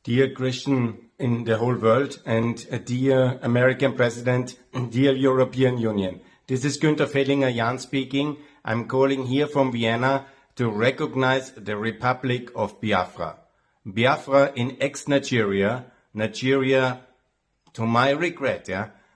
Dear Christian in the whole world and dear American President, dear European Union. This is Günther Fehlinger-Jahn speaking. I'm calling here from Vienna to recognize the Republic of Biafra. Biafra in ex-Nigeria, Nigeria to my regret,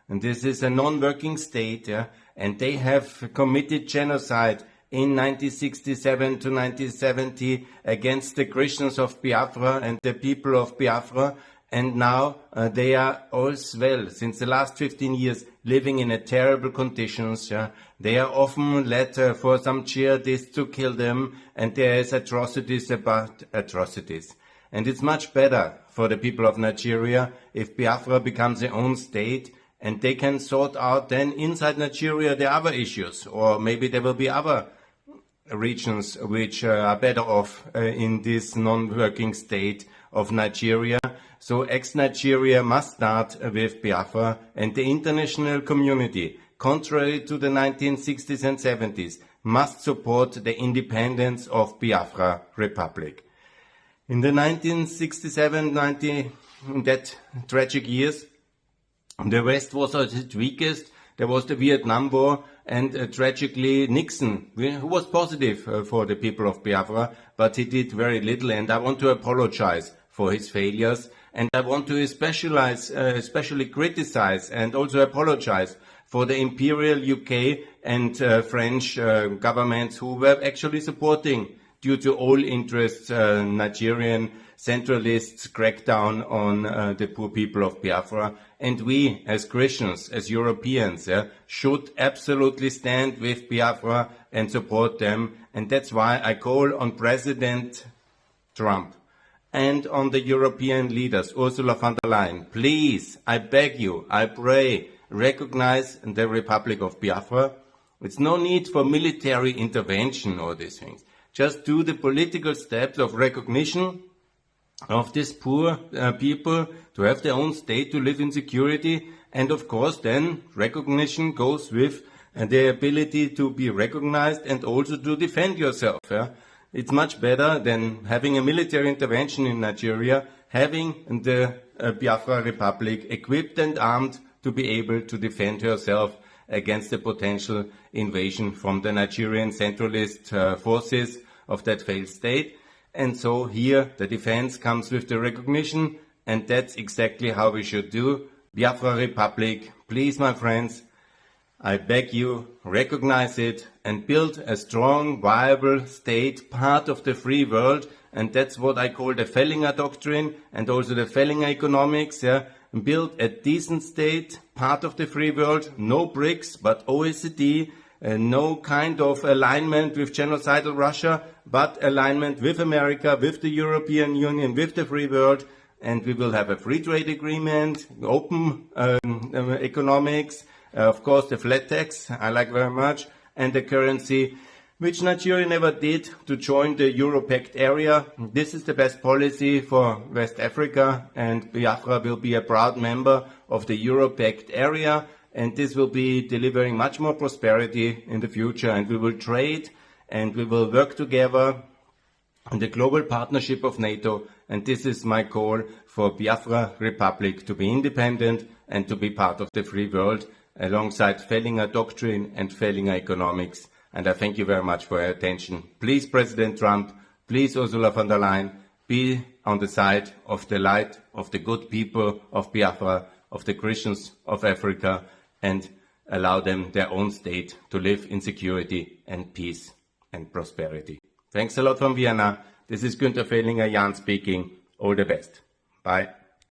and this is a non-working state, and they have committed genocide in 1967 to 1970 against the Christians of Biafra and the people of Biafra, and now they are all well, since the last 15 years, living in terrible conditions. They are often led for some jihadists to kill them, and there is atrocities about atrocities. And it's much better for the people of Nigeria if Biafra becomes their own state, and they can sort out then inside Nigeria the other issues, or maybe there will be other regions which are better off in this non-working state of Nigeria. So ex-Nigeria must start with Biafra, and the international community, contrary to the 1960s and 70s, must support the independence of Biafra Republic. In the 1967-90, that tragic years, the West was at its weakest. There was the Vietnam War, and tragically Nixon, who was positive for the people of Biafra, but he did very little, and I want to apologize for his failures, and I want to especially criticize and also apologize for the Imperial UK and French governments who were actually supporting, due to all interests, Nigerian centralists' crackdown on the poor people of Biafra. And we, as Christians, as Europeans, should absolutely stand with Biafra and support them. And that's why I call on President Trump and on the European leaders, Ursula von der Leyen, please, I beg you, I pray, recognize the Republic of Biafra. It's no need for military intervention or these things. Just do the political steps of recognition of these poor people to have their own state, to live in security, and of course then recognition goes with the ability to be recognized and also to defend yourself. It's much better than having a military intervention in Nigeria, having the Biafra Republic equipped and armed to be able to defend herself against the potential invasion from the Nigerian centralist forces of that failed state. And so here the defense comes with the recognition, and that's exactly how we should do. Biafra Republic, please, my friends, I beg you, recognize it and build a strong, viable state, part of the free world. And that's what I call the Fehlinger doctrine and also the Fehlinger economics. Build a decent state, part of the free world, no BRICS, but OECD, no kind of alignment with genocidal Russia, but alignment with America, with the European Union, with the free world, and we will have a free trade agreement, open economics, of course the flat tax, I like very much, and the currency, which Nigeria never did, to join the Euro-Pact area. This is the best policy for West Africa, and Biafra will be a proud member of the Euro-Pact area, and this will be delivering much more prosperity in the future, and we will trade and we will work together in the global partnership of NATO, and this is my call for Biafra Republic to be independent and to be part of the free world alongside Fehlinger doctrine and Fehlinger economics. And I thank you very much for your attention. Please, President Trump, please, Ursula von der Leyen, be on the side of the light, of the good people of Biafra, of the Christians of Africa, and allow them their own state to live in security and peace and prosperity. Thanks a lot from Vienna. This is Günther Fehlinger-Jahn speaking. All the best. Bye.